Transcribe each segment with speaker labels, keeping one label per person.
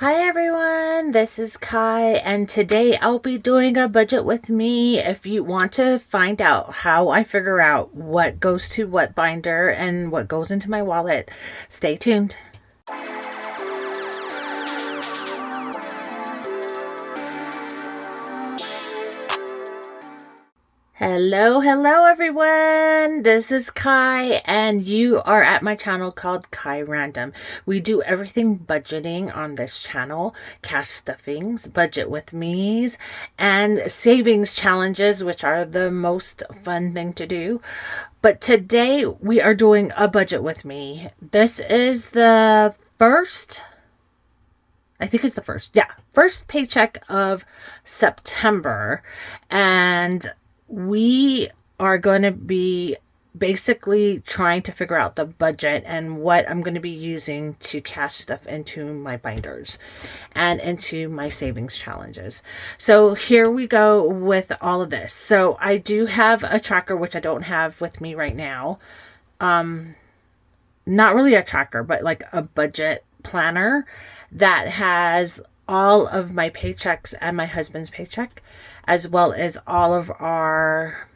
Speaker 1: Hi everyone, this is Kai, and today I'll be doing a budget with me. If you want to find out how I figure out what goes to what binder and what goes into my wallet, stay tuned. Hello everyone. This is Kai, and you are at my channel called Kai Random. We do everything budgeting on this channel: cash stuffings, budget with me's, and savings challenges, which are the most fun thing to do. But today we are doing a budget with me. This is the first, I think it's the first, yeah, first paycheck of September, and we are going to be basically trying to figure out the budget and what I'm going to be using to cash stuff into my binders and into my savings challenges. So here we go with all of this. So I do have a tracker, which I don't have with me right now. Not really a tracker, but like a budget planner that has all of my paychecks and my husband's paycheck, as well as all of our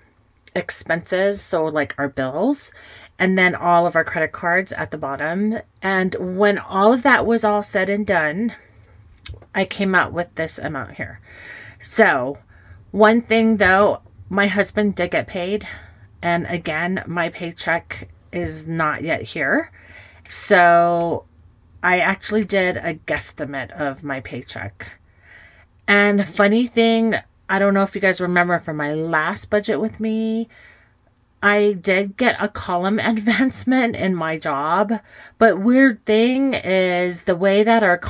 Speaker 1: expenses, so like our bills, and then all of our credit cards at the bottom. And when all of that was all said and done, I came out with this amount here. So one thing though, my husband did get paid, and again, my paycheck is not yet here. So I actually did a guesstimate of my paycheck. And funny thing, I don't know if you guys remember from my last budget with me, I did get a column advancement in my job. But weird thing is the way that our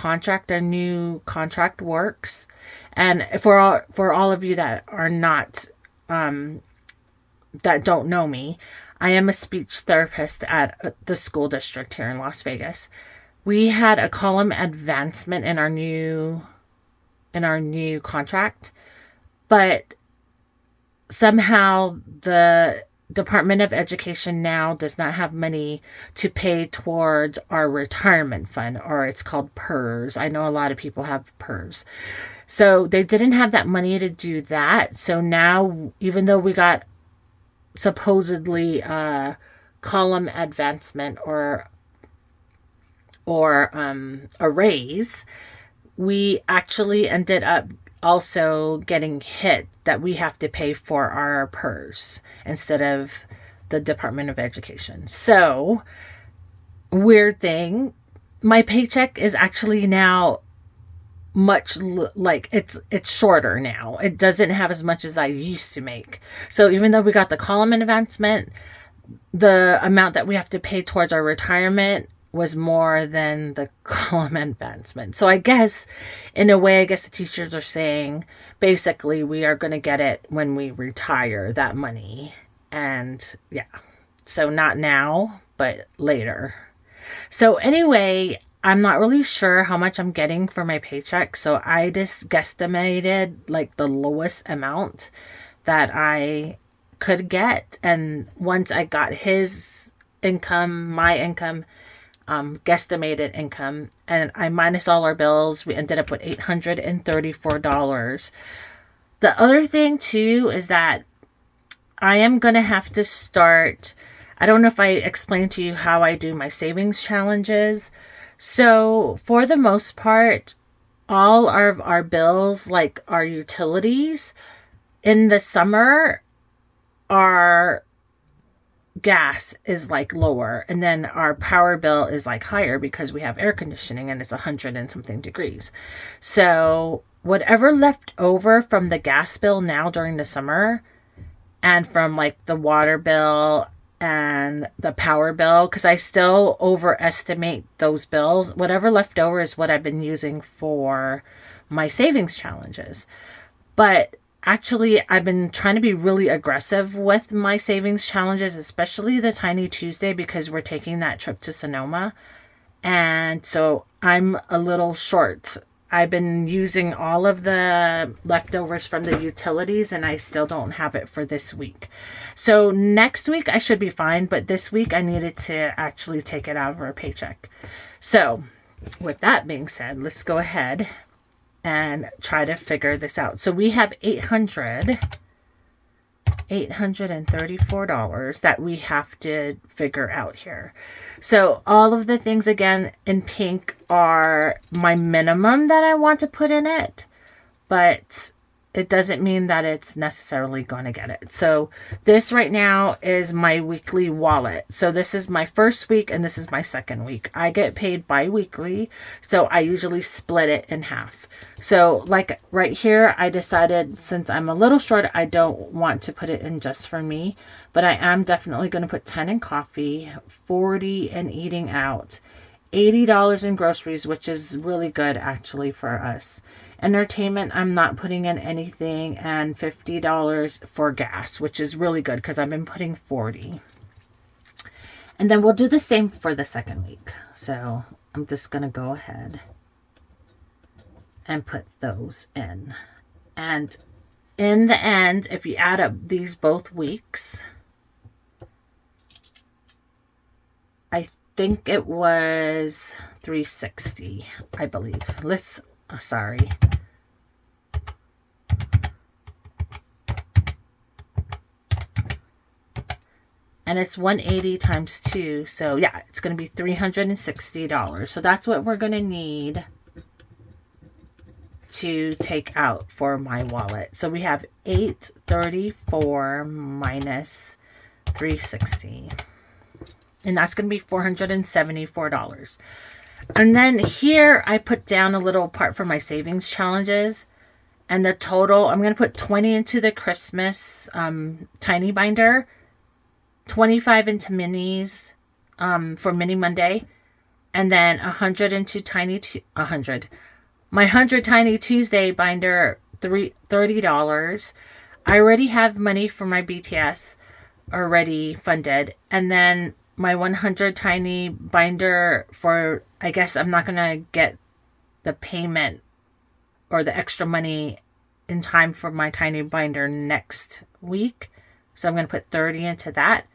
Speaker 1: new contract works. And for all of you that are not, that don't know me, I am a speech therapist at the school district here in Las Vegas. We had a column advancement in our new contract, but somehow the Department of Education now does not have money to pay towards our retirement fund, or it's called PERS. I know a lot of people have PERS. So they didn't have that money to do that. So now, even though we got supposedly a column advancement or a raise, we actually ended up also getting hit that we have to pay for our PERS instead of the Department of Education. So, weird thing, my paycheck is actually now much like it's shorter now. It doesn't have as much as I used to make. So even though we got the column advancement, the amount that we have to pay towards our retirement was more than the column advancement. So I guess, in a way, the teachers are saying, basically, we are going to get it when we retire, that money. And yeah, so not now, but later. So anyway, I'm not really sure how much I'm getting for my paycheck. So I just guesstimated like the lowest amount that I could get. And once I got his income, my income, guesstimated income, and I minus all our bills, we ended up with $834. The other thing too is that I am going to have to start, I don't know if I explained to you how I do my savings challenges. So for the most part, all of our bills, like our utilities in the summer, are gas is like lower, and then our power bill is like higher because we have air conditioning and it's 100 and something degrees. So whatever left over from the gas bill now during the summer, and from like the water bill and the power bill, because I still overestimate those bills, whatever left over is what I've been using for my savings challenges. But actually, I've been trying to be really aggressive with my savings challenges, especially the Tiny Tuesday, because we're taking that trip to Sonoma. And so I'm a little short. I've been using all of the leftovers from the utilities, and I still don't have it for this week. So next week I should be fine, but this week I needed to actually take it out of our paycheck. So with that being said, let's go ahead and try to figure this out. So we have $834 that we have to figure out here. So all of the things again in pink are my minimum that I want to put in it, but it doesn't mean that it's necessarily going to get it. So this right now is my weekly wallet. So this is my first week and this is my second week. I get paid bi-weekly, so I usually split it in half. So like right here, I decided since I'm a little short, I don't want to put it in just for me, but I am definitely going to put 10 in coffee, 40 in eating out, $80 in groceries, which is really good actually for us. Entertainment, I'm not putting in anything, and $50 for gas, which is really good because I've been putting 40. And then we'll do the same for the second week. So I'm just going to go ahead and put those in. And in the end, if you add up these both weeks, I think it was $360, I believe. Sorry. And it's 180 times 2. So yeah, it's going to be $360. So that's what we're going to need to take out for my wallet. So we have 834 minus 360. And that's going to be $474. And then here I put down a little part for my savings challenges. And the total, I'm going to put 20 into the Christmas tiny binder, 25 into minis for Mini Monday, and then 100 into my 100 Tiny Tuesday binder, $30. I already have money for my BTS already funded. And then my 100 tiny binder for, I guess I'm not going to get the payment or the extra money in time for my tiny binder next week. So I'm going to put 30 into that.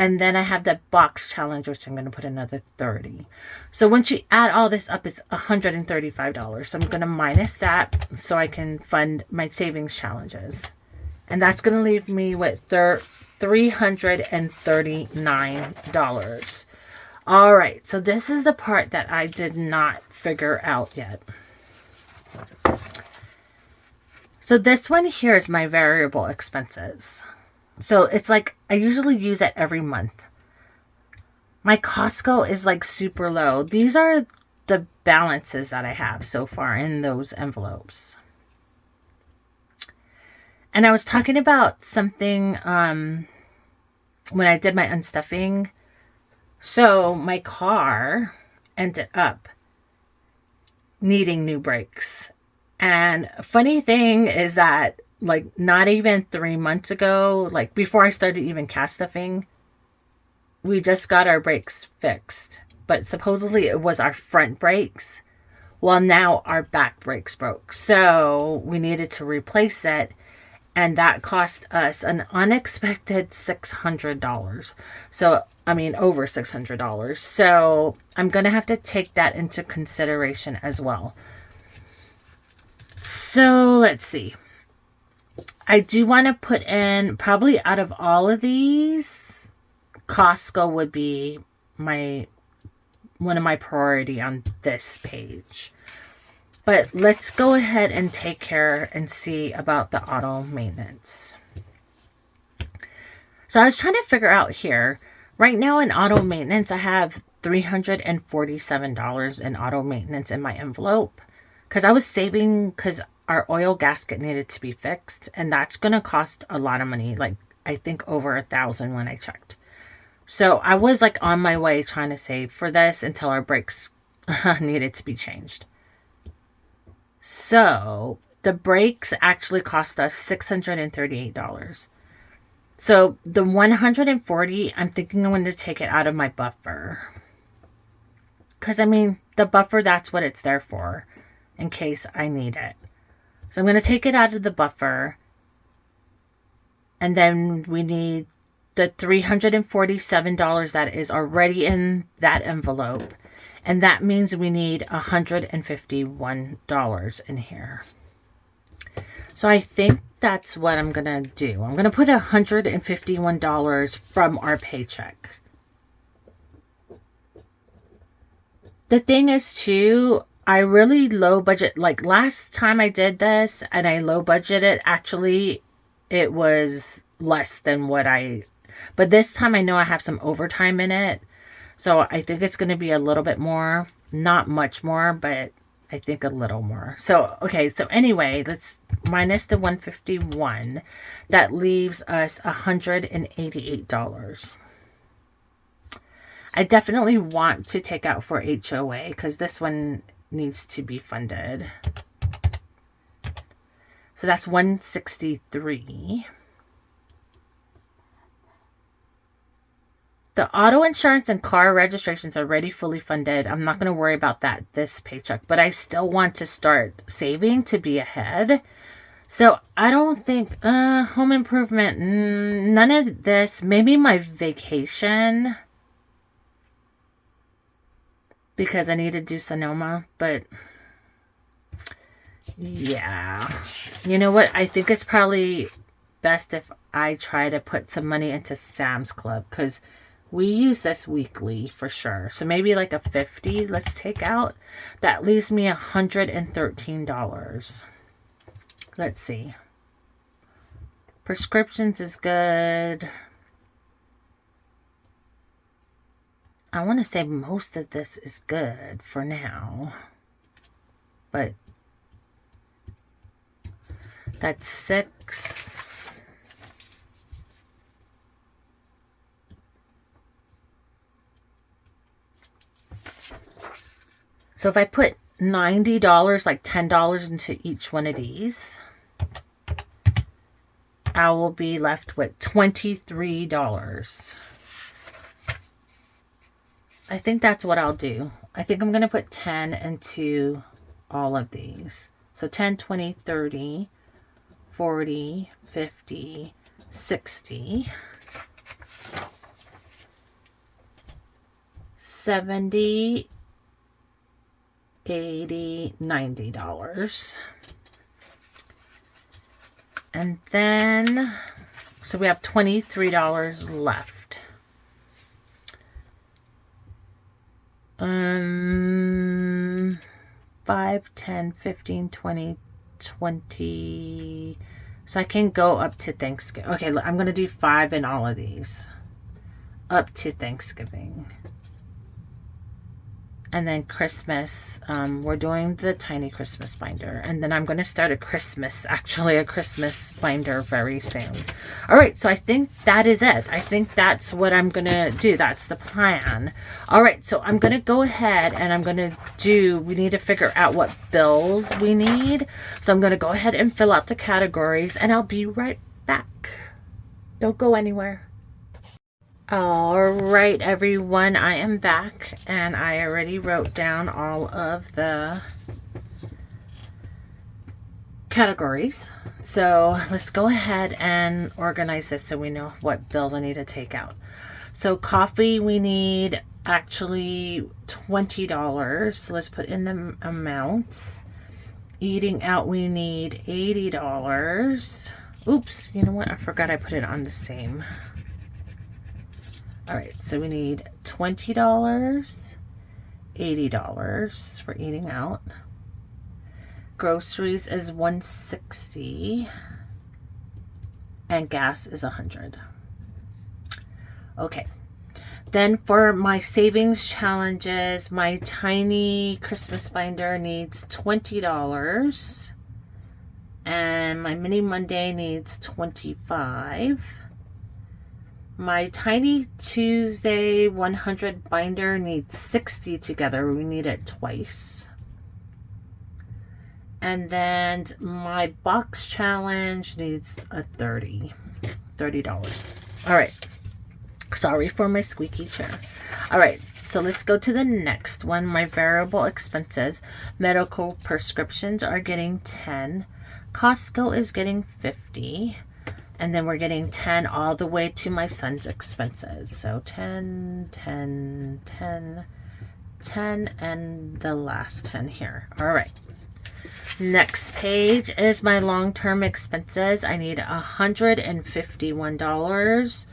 Speaker 1: And then I have the box challenge, which I'm going to put another 30. So once you add all this up, it's $135. So I'm going to minus that so I can fund my savings challenges. And that's going to leave me with $339. All right, so this is the part that I did not figure out yet. So this one here is my variable expenses. So it's like I usually use it every month. My Costco is like super low. These are the balances that I have so far in those envelopes. And I was talking about something when I did my unstuffing. So my car ended up needing new brakes. And funny thing is that like not even 3 months ago, like before I started even cast stuffing, we just got our brakes fixed. But supposedly it was our front brakes. Well, now our back brakes broke. So we needed to replace it. And that cost us an unexpected $600. So, I mean, over $600. So I'm going to have to take that into consideration as well. So let's see. I do want to put in, probably out of all of these, Costco would be one of my priority on this page. But let's go ahead and take care and see about the auto maintenance. So I was trying to figure out here, right now in auto maintenance, I have $347 in auto maintenance in my envelope. Because I was saving, because our oil gasket needed to be fixed. And that's going to cost a lot of money. Like, I think over $1,000 when I checked. So I was like on my way trying to save for this until our brakes needed to be changed. So the brakes actually cost us $638. So the $140, I'm thinking I'm going to take it out of my buffer. Because, I mean, the buffer, that's what it's there for, in case I need it. So I'm going to take it out of the buffer. And then we need the $347 that is already in that envelope. And that means we need $151 in here. So I think that's what I'm going to do. I'm going to put $151 from our paycheck. The thing is too, I really low budget. Like last time I did this and I low budgeted, actually it was less than what but this time I know I have some overtime in it. So I think it's going to be a little bit more, not much more, but I think a little more. So, okay. So anyway, let's minus the 151. That leaves us $188. I definitely want to take out for HOA because this one needs to be funded. So that's 163. The auto insurance and car registrations are already fully funded. I'm not going to worry about that this paycheck, but I still want to start saving to be ahead. So I don't think home improvement, none of this. Maybe my vacation because I need to do Sonoma, but yeah. You know what? I think it's probably best if I try to put some money into Sam's Club because we use this weekly for sure. So maybe like a 50 let's take out. That leaves me $113. Let's see. Prescriptions is good. I want to say most of this is good for now. But that's 6. So if I put $90, like $10 into each one of these, I will be left with $23. I think that's what I'll do. I think I'm going to put 10 into all of these. So 10, 20, 30, 40, 50, 60, 70, $80, $90. And then, so we have $23 left. 5, 10, 15, 20, 20. So I can go up to Thanksgiving. Okay, I'm going to do 5 in all of these. Up to Thanksgiving. And then Christmas, we're doing the tiny Christmas binder. And then I'm going to start a Christmas binder very soon. All right, so I think that is it. I think that's what I'm going to do. That's the plan. All right, so I'm going to go ahead and I'm going to we need to figure out what bills we need. So I'm going to go ahead and fill out the categories and I'll be right back. Don't go anywhere. All right, everyone, I am back and I already wrote down all of the categories. So let's go ahead and organize this so we know what bills I need to take out. So coffee, we need actually $20. So let's put in the amounts. Eating out, we need $80. Oops, you know what? I forgot I put it on the same. All right, so we need $20, $80 for eating out. Groceries is $160 and gas is $100. Okay. Then for my savings challenges, my tiny Christmas binder needs $20 and my mini Monday needs $25. My tiny Tuesday 100 binder needs 60 together. We need it twice. And then my box challenge needs a $30. All right. Sorry for my squeaky chair. All right. So let's go to the next one. My variable expenses. Medical prescriptions are getting 10. Costco is getting 50. And then we're getting 10 all the way to my son's expenses. So 10, 10, 10, 10 and the last 10 here. All right. Next page is my long-term expenses. I need $151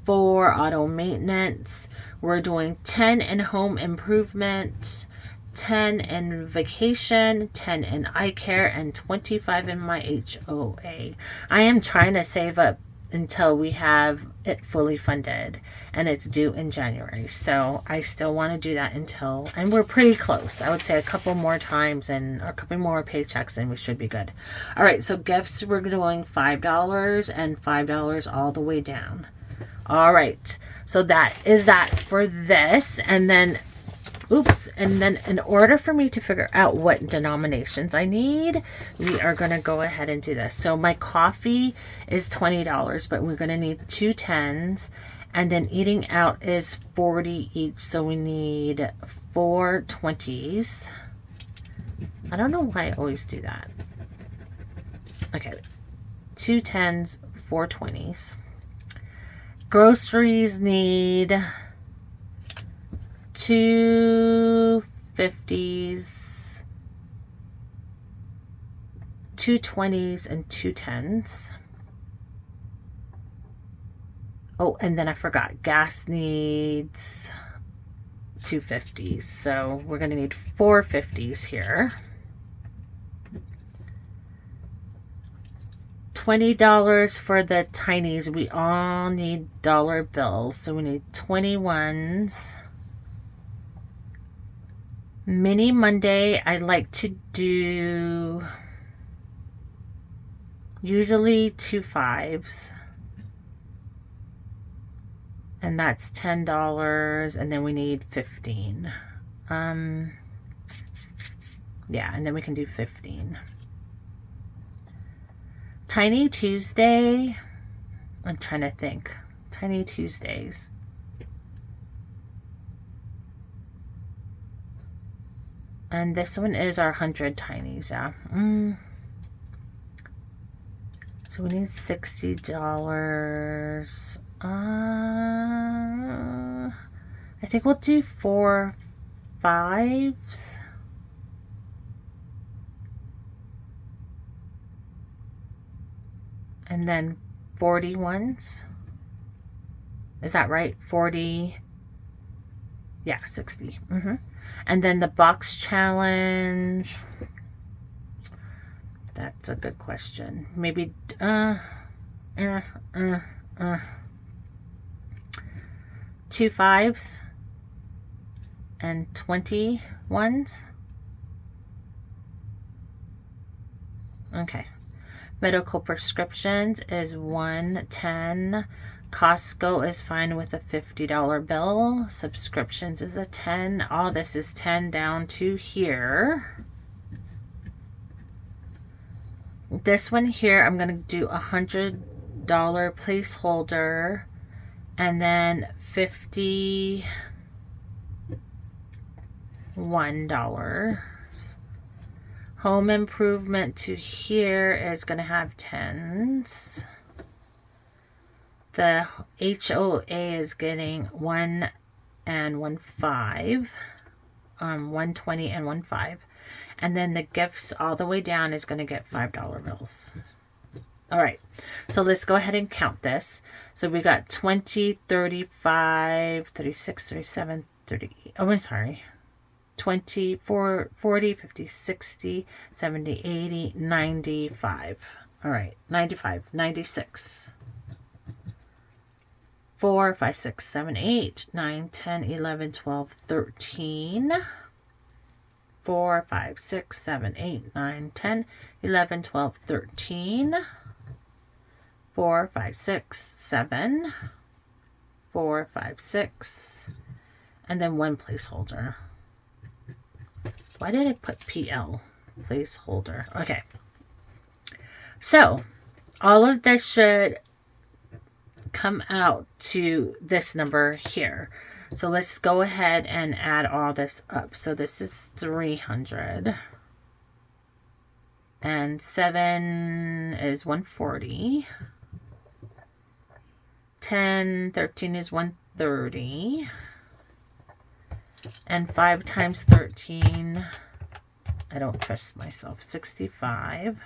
Speaker 1: for auto maintenance. We're doing 10 in home improvement, 10 in vacation, 10 in eye care, and 25 in my HOA. I am trying to save up until we have it fully funded, and it's due in January. So I still want to do that until, and we're pretty close. I would say a couple more times and a couple more paychecks and we should be good. All right, so gifts, we're doing $5 and $5 all the way down. All right, so that is that for this. And then and then in order for me to figure out what denominations I need, we are going to go ahead and do this. So my coffee is $20, but we're going to need 2 10s. And then eating out is 40 each. So we need 4 20s. I don't know why I always do that. Okay, 2 10s, 4 20s. Groceries need 2 50s, 2 20s, and 2 10s. Oh, and then I forgot, gas needs 2 50s. So we're going to need 4 50s here. $20 for the tinies. We all need dollar bills. So we need 21s. Mini Monday, I like to do usually 2 5s. And that's $10. And then we need 15. Yeah, and then we can do 15. Tiny Tuesday. I'm trying to think. Tiny Tuesdays. And this one is our 100 tinies, yeah. So we need $60. I think we'll do 4 5s. And then 41s. Is that right? 40. Yeah, 60. And then the box challenge. That's a good question. Maybe 2 5s and 21s. Okay. Medical prescriptions is 110. Costco is fine with a $50 bill. Subscriptions is a 10. All this is 10 down to here. This one here, I'm going to do $100 placeholder, and then $51. Home improvement to here is going to have 10s. The HOA is getting 1 and 1 5, 120 and 1 5. And then the gifts all the way down is going to get $5 bills. All right, so let's go ahead and count this. So we got 20, 35, 36, 37, 38. Oh, I'm sorry. 24, 40, 50, 60, 70, 80, 95. All right, 95, 96. 4, 5, 6, 7, 8, 9, 10, 11, 12, 13. 4, 5, 6, 7, 8, 9, 10, 11, 12, 13. 4, 5, 6, 7. 4, 5, 6. And then 1 placeholder. Why did I put PL? Placeholder. Okay. So, all of this should come out to this number here. So let's go ahead and add all this up. So this is 300. And 7 is 140. 10, 13 is 130. And 5 times 13, I don't trust myself, 65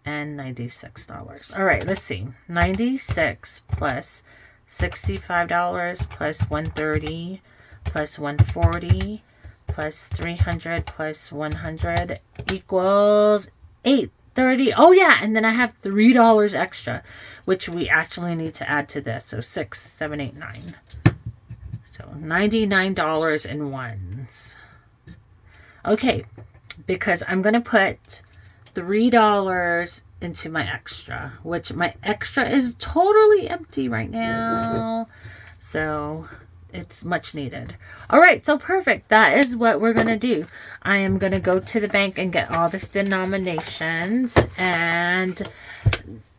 Speaker 1: and $96. All right, let's see. 96 plus $65 plus 130 plus 140 plus 300 plus 100 equals 830. Oh yeah, and then I have $3 extra, which we actually need to add to this. So 6, 7, 8, 9. So $99 in ones. Okay, because I'm going to put $3 into my extra, which my extra is totally empty right now. So it's much needed. All right, so perfect. That is what we're going to do. I am going to go to the bank and get all this denominations, and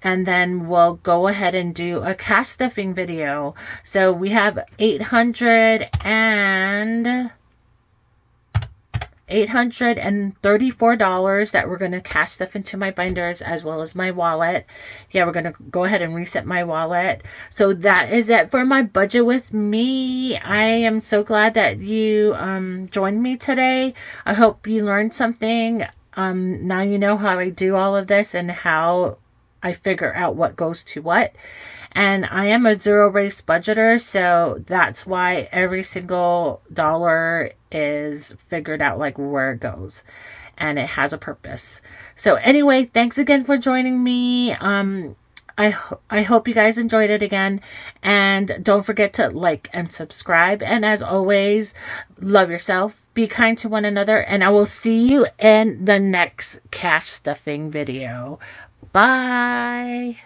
Speaker 1: then we'll go ahead and do a cash stuffing video. So we have $834 that we're going to cash stuff into my binders as well as my wallet. Yeah, we're going to go ahead and reset my wallet. So that is it for my budget with me. I am so glad that you joined me today. I hope you learned something. Now you know how I do all of this and how I figure out what goes to what. And I am a zero-based budgeter, so that's why every single dollar is figured out, like where it goes. And it has a purpose. So anyway, thanks again for joining me. I hope you guys enjoyed it again. And don't forget to like and subscribe. And as always, love yourself. Be kind to one another. And I will see you in the next cash stuffing video. Bye.